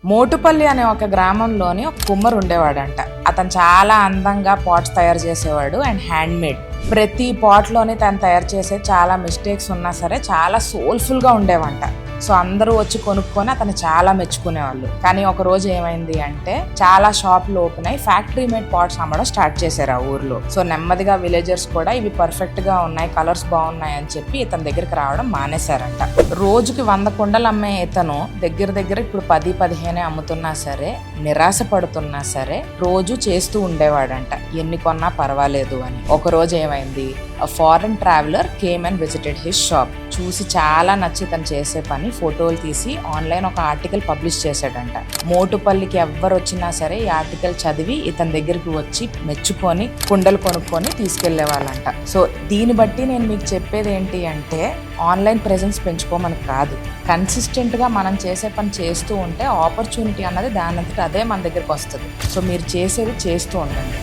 మోటుపల్లి అనే ఒక గ్రామంలోని ఒక కుమ్మరు ఉండేవాడంట. అతను చాలా అందంగా పాట్స్ తయారు చేసేవాడు అండ్ హ్యాండ్ మేడ్. ప్రతి పాట్లోని తను తయారు చేసే చాలా మిస్టేక్స్ ఉన్నా సరే చాలా సోల్ఫుల్గా ఉండేవంట. సో అందరూ వచ్చి కొనుక్కొని అతను చాలా మెచ్చుకునేవాళ్ళు. కానీ ఒక రోజు ఏమైంది అంటే చాలా షాప్లు ఓపెన్ అయ్యి ఫ్యాక్టరీ మేడ్ పాట్స్ అమ్మడం స్టార్ట్ చేశారు ఆ ఊర్లో. సో నెమ్మదిగా విలేజర్స్ కూడా ఇవి పర్ఫెక్ట్ గా ఉన్నాయి, కలర్స్ బాగున్నాయి అని చెప్పి ఇతని దగ్గరికి రావడం మానేశారంట. రోజుకి 100 కుండలు అమ్మే ఇతను దగ్గర ఇప్పుడు 10-15 అమ్ముతున్నా సరే, నిరాశ పడుతున్నా సరే రోజు చేస్తూ ఉండేవాడంట, ఎన్ని కొన్నా పర్వాలేదు అని. ఒక రోజు ఏమైంది, foreign traveller came and visited his shop. చూసి చాలా నచ్చి తను చేసే పని ఫోటోలు తీసి ఆన్లైన్ ఒక ఆర్టికల్ పబ్లిష్ చేశాడంట. మోటుపల్లికి ఎవ్వరు వచ్చినా సరే ఈ ఆర్టికల్ చదివి ఇతని దగ్గరికి వచ్చి మెచ్చుకొని కుండలు కొనుక్కొని తీసుకెళ్లే వాళ్ళంట. సో దీన్ని బట్టి నేను మీకు చెప్పేది ఏంటి అంటే, ఆన్లైన్ ప్రెజెన్స్ పెంచుకోమని కాదు, కన్సిస్టెంట్గా మనం చేసే పని చేస్తూ ఉంటే ఆపర్చునిటీ అన్నది దానంతట అదే మన దగ్గరికి వస్తుంది. సో మీరు చేసేది చేస్తూ ఉండండి.